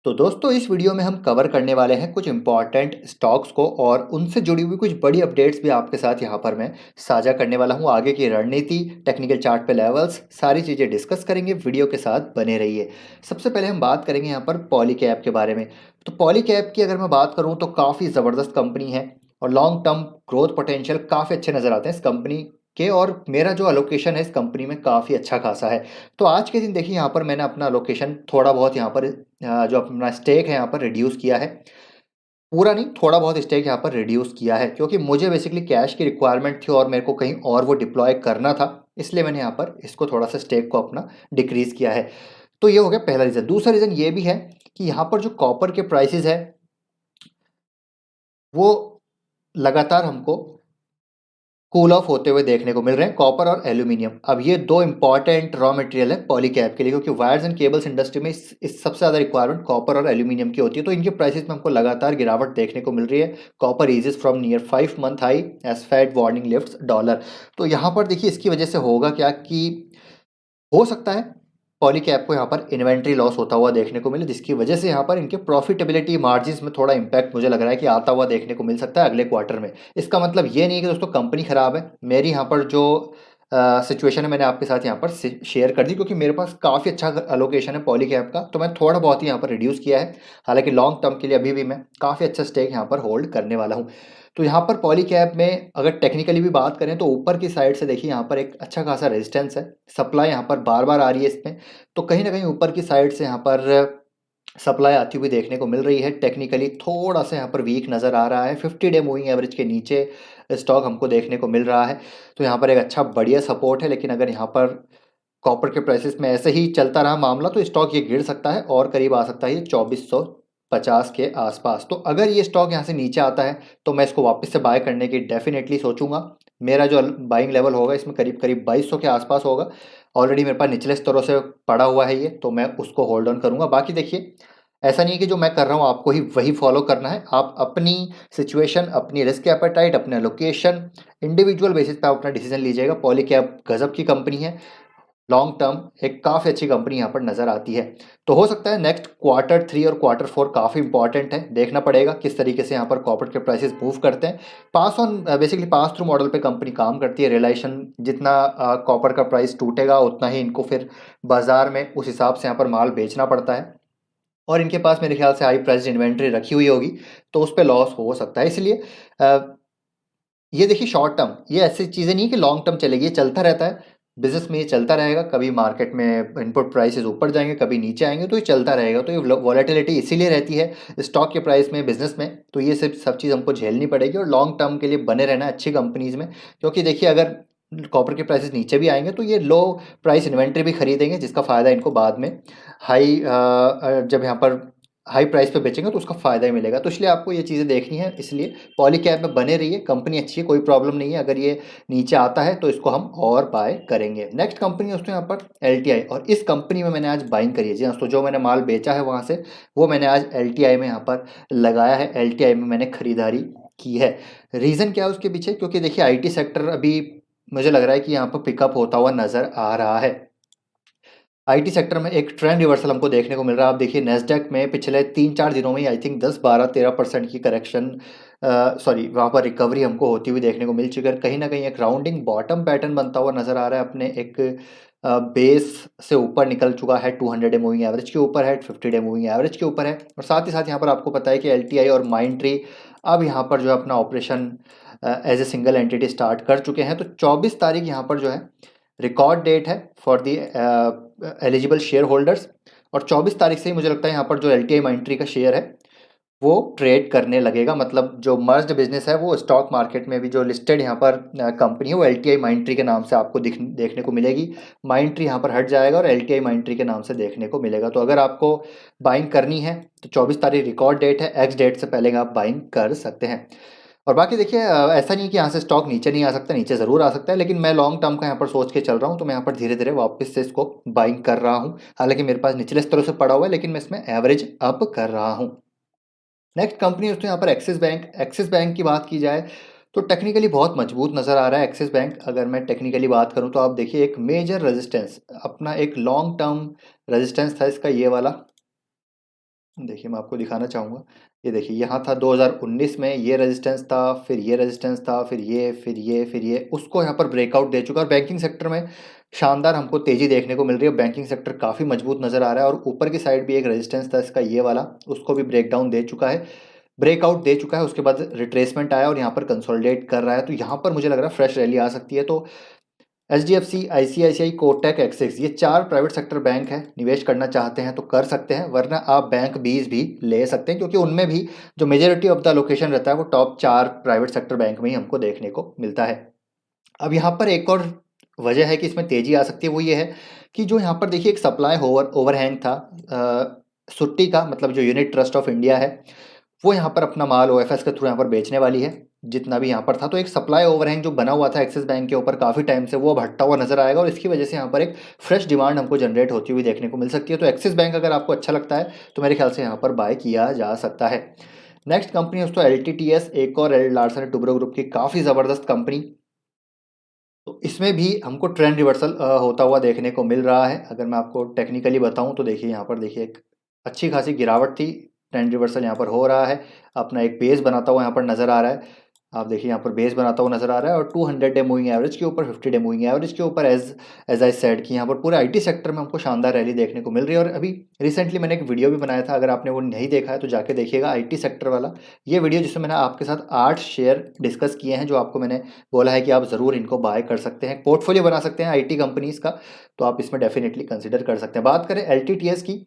तो दोस्तों इस वीडियो में हम कवर करने वाले हैं कुछ इंपॉर्टेंट स्टॉक्स को और उनसे जुड़ी हुई कुछ बड़ी अपडेट्स भी आपके साथ यहाँ पर मैं साझा करने वाला हूँ। आगे की रणनीति, टेक्निकल चार्ट पे लेवल्स, सारी चीज़ें डिस्कस करेंगे। वीडियो के साथ बने रहिए। सबसे पहले हम बात करेंगे यहाँ पर पॉलीकैब के बारे में। तो पॉलीकैब की अगर मैं बात करूँ तो काफ़ी ज़बरदस्त कंपनी है और लॉन्ग टर्म ग्रोथ पोटेंशियल काफ़ी अच्छे नज़र आते हैं इस कंपनी के, और मेरा जो अलोकेशन है इस कंपनी में काफ़ी अच्छा खासा है। तो आज के दिन देखिए यहाँ पर मैंने अपना अलोकेशन थोड़ा बहुत यहाँ पर जो अपना स्टेक है यहाँ पर रिड्यूस किया है। पूरा नहीं, थोड़ा बहुत स्टेक यहाँ पर रिड्यूस किया है क्योंकि मुझे बेसिकली कैश की रिक्वायरमेंट थी और मेरे को कहीं और वो डिप्लॉय करना था। इसलिए मैंने यहाँ पर इसको थोड़ा सा स्टेक को अपना डिक्रीज किया है। तो ये हो गया पहला रीज़न। दूसरा रीज़न ये भी है कि यहाँ पर जो कॉपर के प्राइसेस है वो लगातार हमको कूल ऑफ होते हुए देखने को मिल रहे हैं, कॉपर और एल्यूमिनियम। अब ये दो इंपॉर्टेंट रॉ मटेरियल है पॉलीकैब के लिए, क्योंकि वायर्स एंड केबल्स इंडस्ट्री में इस सबसे ज़्यादा रिक्वायरमेंट कॉपर और एल्यूमिनियम की होती है। तो इनके प्राइसेस में हमको लगातार गिरावट देखने को मिल रही है। Copper eases from near 5 month high as Fed warning lifts dollar. तो यहाँ पर देखिए इसकी वजह से होगा क्या कि हो सकता है पॉलीकैब को यहाँ पर इन्वेंट्री लॉस होता हुआ देखने को मिले, जिसकी वजह से यहाँ पर इनके प्रॉफिटेबिलिटी मार्जिन्स में थोड़ा इंपैक्ट मुझे लग रहा है कि आता हुआ देखने को मिल सकता है अगले क्वार्टर में। इसका मतलब ये नहीं है कि दोस्तों कंपनी खराब है। मेरी यहाँ पर जो सिचुएशन है मैंने आपके साथ यहाँ पर शेयर कर दी, क्योंकि मेरे पास काफ़ी अच्छा अलोकेशन है पॉलीकैब का, तो मैं थोड़ा बहुत ही यहाँ पर रिड्यूस किया है। हालांकि लॉन्ग टर्म के लिए अभी भी मैं काफ़ी अच्छा स्टेक यहाँ पर होल्ड करने वाला हूँ। तो यहाँ पर पॉलीकैब में अगर टेक्निकली भी बात करें तो ऊपर की साइड से देखिए यहाँ पर एक अच्छा खासा रेजिस्टेंस है। सप्लाई यहाँ पर बार बार आ रही है इसमें, तो कहीं ना कहीं ऊपर की साइड से यहाँ पर सप्लाई आती हुई देखने को मिल रही है। टेक्निकली थोड़ा सा यहाँ पर वीक नज़र आ रहा है। 50 डे मूविंग एवरेज के नीचे स्टॉक हमको देखने को मिल रहा है। तो यहाँ पर एक अच्छा बढ़िया सपोर्ट है, लेकिन अगर यहाँ पर कॉपर के प्राइसेस में ऐसे ही चलता रहा मामला तो स्टॉक ये गिर सकता है और करीब आ सकता है ये 2450 के आसपास। तो अगर ये स्टॉक यहाँ से नीचे आता है तो मैं इसको वापस से बाय करने की डेफिनेटली सोचूंगा। मेरा जो बाइंग लेवल होगा इसमें करीब करीब 2200 के आसपास होगा। ऑलरेडी मेरे पास निचले स्तरों से पड़ा हुआ है ये, तो मैं उसको होल्ड ऑन करूंगा। बाकी देखिए ऐसा नहीं है कि जो मैं कर रहा हूँ आपको ही वही फॉलो करना है। आप अपनी सिचुएशन, अपनी रिस्क एपेटाइट, अपने लोकेशन, इंडिविजुअल बेसिस पे आप अपना डिसीजन लीजिएगा। पॉलीकैब गजब की कंपनी है, लॉन्ग टर्म एक काफ़ी अच्छी कंपनी यहाँ पर नज़र आती है। तो हो सकता है नेक्स्ट क्वार्टर 3 और क्वार्टर 4 काफ़ी इंपॉर्टेंट है। देखना पड़ेगा किस तरीके से यहाँ पर कॉर्पोरेट के प्राइसेस मूव करते हैं। Pass on basically pass through model पे कंपनी काम करती है। रिलायशन जितना कॉपर का प्राइस टूटेगा उतना ही इनको फिर बाजार में उस हिसाब से यहाँ पर माल बेचना पड़ता है, और इनके पास मेरे ख्याल से हाई प्राइस इन्वेंट्री रखी हुई होगी, तो उस पर लॉस हो सकता है। इसलिए ये देखिए शॉर्ट टर्म, ये ऐसी चीज़ें नहीं कि लॉन्ग टर्म चलेगी, ये चलता रहता है। बिजनेस में ये चलता रहेगा। कभी मार्केट में इनपुट प्राइसेस ऊपर जाएंगे, कभी नीचे आएंगे, तो ये चलता रहेगा। तो ये वॉलेटिलिटी इसीलिए रहती है स्टॉक के प्राइस में, बिजनेस में। तो ये सब चीज़ हमको झेलनी पड़ेगी और लॉन्ग टर्म के लिए बने रहना है अच्छी कंपनीज में। क्योंकि देखिए अगर कॉपर के प्राइसेस नीचे भी आएंगे तो ये लो प्राइस इन्वेंट्री भी खरीदेंगे, जिसका फ़ायदा इनको बाद में हाई जब यहाँ पर हाई प्राइस पे बेचेंगे तो उसका फ़ायदा ही मिलेगा। तो इसलिए आपको ये चीज़ें देखनी है। इसलिए पॉलीकैब में बने रहिए, कंपनी अच्छी है, कोई प्रॉब्लम नहीं है। अगर ये नीचे आता है तो इसको हम और बाय करेंगे। नेक्स्ट कंपनी है दोस्तों यहाँ पर एल और इस कंपनी में मैंने आज बाइंग करी है। जी हाँ, तो जो मैंने माल बेचा है वहाँ से वो मैंने आज एल में यहाँ पर लगाया है। एल में मैंने खरीदारी की है। रीज़न क्या है उसके पीछे? क्योंकि देखिए IT सेक्टर अभी मुझे लग रहा है कि यहाँ पर पिकअप होता हुआ नज़र आ रहा है। IT सेक्टर में एक ट्रेंड रिवर्सल हमको देखने को मिल रहा है। आप देखिए नेस्डैक में पिछले 3-4 दिनों में ही आई थिंक 10-12-13% की करेक्शन, सॉरी वहाँ पर रिकवरी हमको होती हुई देखने को मिल चुकी है। कहीं ना कहीं एक राउंडिंग बॉटम पैटर्न बनता हुआ नज़र आ रहा है। अपने एक बेस से ऊपर निकल चुका है, 200 डे मूविंग एवरेज के ऊपर है, 50 डे मूविंग एवरेज के ऊपर है। और साथ ही साथ यहाँ पर आपको पता है कि LTI और माइंड ट्री अब यहाँ पर जो है अपना operation as a single entity start कर चुके हैं। तो 24 तारीख यहाँ पर जो है रिकॉर्ड डेट है for the eligible share holders, और 24 तारीख से ही मुझे लगता है यहाँ पर जो LTI माइंड ट्री का शेयर है वो ट्रेड करने लगेगा। मतलब जो मर्ज्ड बिजनेस है वो स्टॉक मार्केट में भी जो लिस्टेड यहाँ पर कंपनी है वो LTI माइंड ट्री के नाम से आपको देखने को मिलेगी। माइंड ट्री यहाँ पर हट जाएगा और LTI माइंड ट्री के नाम से देखने को मिलेगा। तो अगर आपको बाइंग करनी है तो 24 तारीख रिकॉर्ड डेट है, एक्स डेट से पहले आप बाइंग कर सकते हैं। और बाकी देखिए ऐसा नहीं है कि यहाँ से स्टॉक नीचे नहीं आ सकता, नीचे ज़रूर आ सकता है, लेकिन मैं लॉन्ग टर्म का यहाँ पर सोच के चल रहा हूँ। तो मैं यहाँ पर धीरे धीरे वापस से इसको बाइंग कर रहा हूँ। हालांकि मेरे पास निचले स्तरों से पड़ा हुआ है, लेकिन मैं इसमें एवरेज अप कर रहा हूँ। नेक्स्ट कंपनी दोस्तों यहाँ पर एक्सिस बैंक। एक्सिस बैंक की बात की जाए तो टेक्निकली बहुत मजबूत नज़र आ रहा है एक्सिस बैंक। अगर मैं टेक्निकली बात करूँ तो आप देखिए एक मेजर रेजिस्टेंस, अपना एक लॉन्ग टर्म रेजिस्टेंस था इसका ये वाला, देखिए मैं आपको दिखाना चाहूँगा, ये देखिए यहाँ था 2019 में ये रेजिस्टेंस था, फिर ये रेजिस्टेंस था, फिर ये, उसको यहाँ पर ब्रेकआउट दे चुका है और बैंकिंग सेक्टर में शानदार हमको तेज़ी देखने को मिल रही है। बैंकिंग सेक्टर काफ़ी मजबूत नज़र आ रहा है और ऊपर की साइड भी एक रेजिस्टेंस था इसका ये वाला, उसको भी ब्रेकडाउन दे चुका है, ब्रेकआउट दे चुका है, उसके बाद रिट्रेसमेंट आया और यहाँ पर कंसोलिडेट कर रहा है। तो यहाँ पर मुझे लग रहा है फ्रेश रैली आ सकती है। तो एचडीएफसी, आईसीआईसीआई, कोटक, एक्सिस, ये 4 प्राइवेट सेक्टर बैंक हैं। निवेश करना चाहते हैं तो कर सकते हैं, वरना आप बैंक बीज भी ले सकते हैं, क्योंकि उनमें भी जो मेजोरिटी ऑफ द लोकेशन रहता है वो टॉप 4 प्राइवेट सेक्टर बैंक में ही हमको देखने को मिलता है। अब यहाँ पर एक और वजह है कि इसमें तेजी आ सकती है, वो ये है कि जो यहाँ पर देखिए एक सप्लाई ओवरहैंग था, सुट्टी का मतलब जो यूनिट ट्रस्ट ऑफ इंडिया है वो यहाँ पर अपना माल ओएफएस के थ्रू यहाँ पर बेचने वाली है, जितना भी यहाँ पर था। तो एक सप्लाई ओवरहैंग जो बना हुआ था एक्सिस बैंक के ऊपर काफ़ी टाइम से, वो अब हटता हुआ नजर आएगा और इसकी वजह से यहाँ पर एक फ्रेश डिमांड हमको जनरेट होती हुई देखने को मिल सकती है। तो एक्सिस बैंक अगर आपको अच्छा लगता है तो मेरे ख्याल से यहाँ पर बाय किया जा सकता है। नेक्स्ट कंपनी है दोस्तों LTTS, एक और लार्सन एंड टुब्रो ग्रुप की काफ़ी ज़बरदस्त कंपनी। तो इसमें भी हमको ट्रेंड रिवर्सल होता हुआ देखने को मिल रहा है। अगर मैं आपको टेक्निकली बताऊं तो देखिए यहाँ पर देखिए एक अच्छी खासी गिरावट थी, ट्रेंड रिवर्सल यहाँ पर हो रहा है, अपना एक बेस बनाता हुआ यहाँ पर नज़र आ रहा है। आप देखिए यहाँ पर बेस बनाता हुआ नजर आ रहा है और 200 डे मूविंग एवरेज के ऊपर, 50 डे मूविंग एवरेज के ऊपर, एज आई सेड कि यहाँ पर पूरे आईटी सेक्टर में हमको शानदार रैली देखने को मिल रही है। और अभी रिसेंटली मैंने एक वीडियो भी बनाया था, अगर आपने वो नहीं देखा है तो जाके देखिएगा, आईटी सेक्टर वाला ये वीडियो, जिसमें मैंने आपके साथ 8 शेयर डिस्कस किए हैं जो आपको मैंने बोला है कि आप ज़रूर इनको बाय कर सकते हैं, पोर्टफोलियो बना सकते हैं आईटी कंपनीज़ का, तो आप इसमें डेफिनेटली कंसिडर कर सकते हैं। बात करें LTTS की,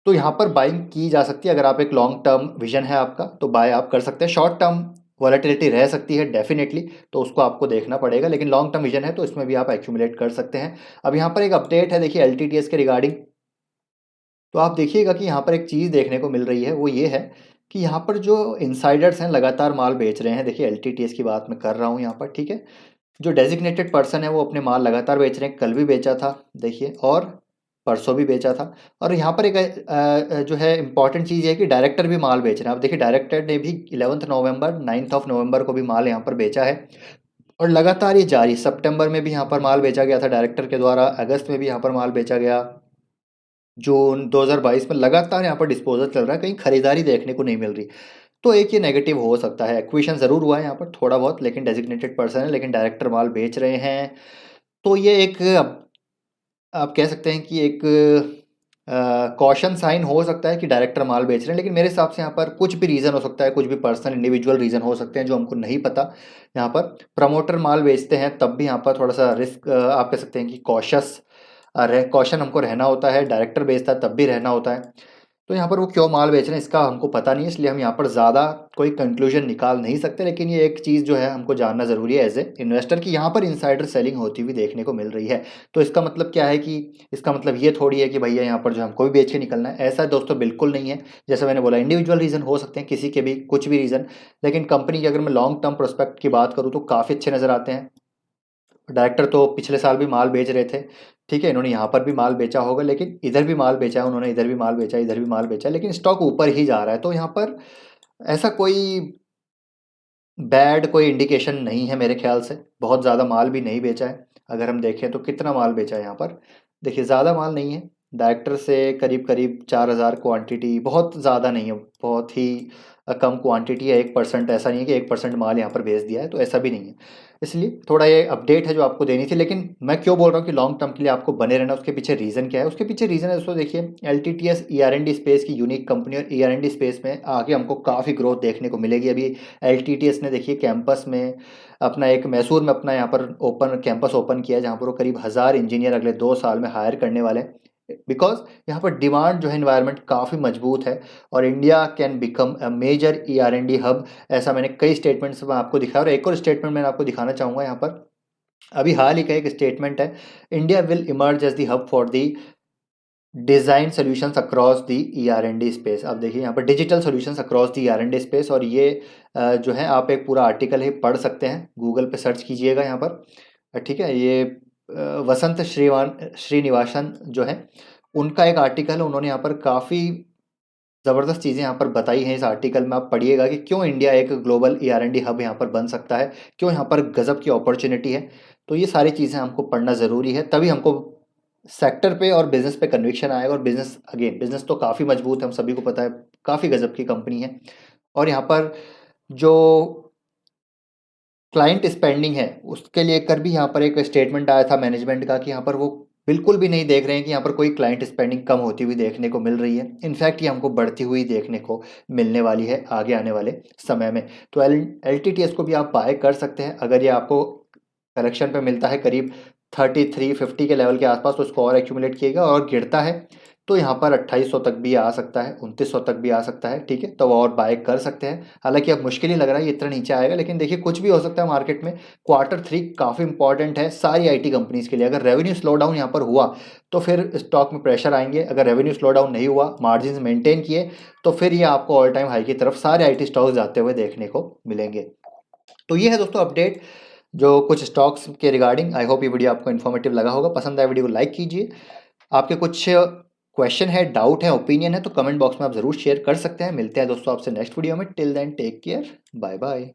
तो यहाँ पर बाइंग की जा सकती है। अगर आप एक लॉन्ग टर्म विजन है आपका तो बाय आप कर सकते हैं। शॉर्ट टर्म वॉलेटिलिटी रह सकती है डेफिनेटली, तो उसको आपको देखना पड़ेगा, लेकिन लॉन्ग टर्म विजन है तो इसमें भी आप एक्यूमुलेट कर सकते हैं। अब यहाँ पर एक अपडेट है देखिए LTTS के रिगार्डिंग, तो आप देखिएगा कि यहाँ पर एक चीज़ देखने को मिल रही है, वो ये है कि यहाँ पर जो इनसाइडर्स हैं लगातार माल बेच रहे हैं। देखिए LTTS की बात मैं कर रहा हूँ यहाँ पर, ठीक है। जो डेजिग्नेटेड पर्सन है वो अपने माल लगातार बेच रहे हैं, कल भी बेचा था देखिए, और परसों भी बेचा था। और यहाँ पर एक जो है इम्पॉर्टेंट चीज़ है कि डायरेक्टर भी माल बेच रहे हैं। आप देखिए डायरेक्टर ने भी 11 नवंबर, 9 नवंबर को भी माल यहाँ पर बेचा है और लगातार ये जारी, सितंबर में भी यहाँ पर माल बेचा गया था डायरेक्टर के द्वारा, अगस्त में भी यहाँ पर माल बेचा गया, जून 2022 में लगातार यहाँ पर डिस्पोजल चल रहा है, कहीं खरीदारी देखने को नहीं मिल रही। तो एक ये नेगेटिव हो सकता है, एक्विशन ज़रूर हुआ है यहाँ पर थोड़ा बहुत, लेकिन डेजिग्नेटेड पर्सन है, लेकिन डायरेक्टर माल बेच रहे हैं। तो ये एक आप कह सकते हैं कि एक कॉशन साइन हो सकता है कि डायरेक्टर माल बेच रहे हैं, लेकिन मेरे हिसाब से यहाँ पर कुछ भी रीज़न हो सकता है, कुछ भी पर्सनल इंडिविजुअल रीज़न हो सकते हैं जो हमको नहीं पता। यहाँ पर प्रमोटर माल बेचते हैं तब भी यहाँ पर थोड़ा सा रिस्क, आप कह सकते हैं कि कॉशन हमको रहना होता है, डायरेक्टर बेचता है तब भी रहना होता है। तो यहाँ पर वो क्यों माल बेच रहे हैं इसका हमको पता नहीं है, इसलिए हम यहाँ पर ज़्यादा कोई कंक्लूजन निकाल नहीं सकते। लेकिन ये एक चीज़ जो है हमको जानना ज़रूरी है एज ए इन्वेस्टर, कि यहाँ पर इनसाइडर सेलिंग होती हुई देखने को मिल रही है। तो इसका मतलब क्या है कि इसका मतलब ये थोड़ी है कि भैया यहाँ पर जो हमको भी बेच के निकलना है, ऐसा दोस्तों बिल्कुल नहीं है। जैसे मैंने बोला इंडिविजुअल रीज़न हो सकते हैं, किसी के भी कुछ भी रीज़न, लेकिन कंपनी की अगर मैं लॉन्ग टर्म प्रोस्पेक्ट की बात करूँ तो काफ़ी अच्छे नज़र आते हैं। डायरेक्टर तो पिछले साल भी माल बेच रहे थे, ठीक है, इन्होंने यहाँ पर भी माल बेचा होगा, लेकिन इधर भी माल बेचा है उन्होंने, इधर भी माल बेचा, इधर भी माल बेचा, लेकिन स्टॉक ऊपर ही जा रहा है। तो यहाँ पर ऐसा कोई बैड कोई इंडिकेशन नहीं है मेरे ख्याल से। बहुत ज़्यादा माल भी नहीं बेचा है, अगर हम देखें तो कितना माल बेचा है यहाँ पर, देखिए ज़्यादा माल नहीं है। डायरेक्टर से करीब करीब 4000 क्वांटिटी, बहुत ज़्यादा नहीं है, बहुत ही कम क्वांटिटी है। 1% ऐसा नहीं है कि 1% माल यहाँ पर भेज दिया है, तो ऐसा भी नहीं है। इसलिए थोड़ा ये अपडेट है जो आपको देनी थी। लेकिन मैं क्यों बोल रहा हूँ कि लॉन्ग टर्म के लिए आपको बने रहना, उसके पीछे रीज़न क्या है? उसके पीछे रीज़न है दोस्तों, देखिए LTTS ER&D स्पेस की यूनिक कंपनी, और ER&D स्पेस में आगे हमको काफ़ी ग्रोथ देखने को मिलेगी। अभी LTTS ने देखिए कैंपस में अपना एक मैसूर में अपना यहाँ पर कैंपस ओपन किया है, जहाँ पर वो करीब 1000 इंजीनियर अगले 2 साल में हायर करने वाले हैं। बिकॉज यहाँ पर डिमांड जो है इन्वायरमेंट काफ़ी मजबूत है और India can become a major ER&D hub. ऐसा मैंने कई स्टेटमेंट्स में आपको दिखाया, और एक और स्टेटमेंट मैंने आपको दिखाना चाहूँगा यहाँ पर। अभी हाल ही का एक स्टेटमेंट है, India will emerge as the hub for the design solutions across the ER&D space. अब देखिए यहाँ पर digital solutions across the ER&D space, और ये जो है आप एक पूरा आर्टिकल ही पढ़ सकते हैं, गूगल पे सर्च कीजिएगा यहाँ पर, ठीक है। ये वसंत श्रीनिवासन जो है, उनका एक आर्टिकल है, उन्होंने यहाँ पर काफ़ी ज़बरदस्त चीज़ें यहाँ पर बताई हैं। इस आर्टिकल में आप पढ़िएगा कि क्यों इंडिया एक ग्लोबल ER&D हब यहाँ पर बन सकता है, क्यों यहाँ पर गज़ब की अपॉर्चुनिटी है। तो ये सारी चीज़ें हमको पढ़ना ज़रूरी है, तभी हमको सेक्टर पे और बिजनेस पे कन्विक्शन आएगा, और बिजनेस तो काफ़ी मजबूत है, हम सभी को पता है, काफ़ी गजब की कंपनी है। और यहाँ पर जो क्लाइंट स्पेंडिंग है उसके लेकर भी यहाँ पर एक स्टेटमेंट आया था मैनेजमेंट का कि यहाँ पर वो बिल्कुल भी नहीं देख रहे हैं कि यहाँ पर कोई क्लाइंट स्पेंडिंग कम होती हुई देखने को मिल रही है। इनफैक्ट ये हमको बढ़ती हुई देखने को मिलने वाली है आगे आने वाले समय में। तो एल टी टी एस को भी आप बाय कर सकते हैं अगर ये आपको करेक्शन पे मिलता है करीब 3350 के लेवल के आसपास, तो स्कोर एक्यूमुलेट किएगा, और गिरता है तो यहाँ पर 2800 तक भी आ सकता है, 2900 तक भी आ सकता है, ठीक है, तो और बाय कर सकते हैं। हालांकि अब मुश्किल ही लग रहा है ये इतना नीचे आएगा, लेकिन देखिए कुछ भी हो सकता है मार्केट में। Q3 काफ़ी इंपॉर्टेंट है सारी आईटी कंपनीज के लिए। अगर रेवेन्यू स्लो डाउन यहाँ पर हुआ तो फिर स्टॉक में प्रेशर आएंगे, अगर रेवेन्यू स्लो डाउन नहीं हुआ, मार्जिन मेंटेन किए, तो फिर ये आपको ऑल टाइम हाई की तरफ सारे आईटी स्टॉक्स जाते हुए देखने को मिलेंगे। तो ये है दोस्तों अपडेट जो कुछ स्टॉक्स के रिगार्डिंग। आई होप ये वीडियो आपको इन्फॉर्मेटिव लगा होगा। पसंद आया वीडियो को लाइक कीजिए। आपके कुछ क्वेश्चन है, डाउट है, ओपिनियन है, तो कमेंट बॉक्स में आप ज़रूर शेयर कर सकते हैं। मिलते हैं दोस्तों आपसे नेक्स्ट वीडियो में। Till then take care, bye bye.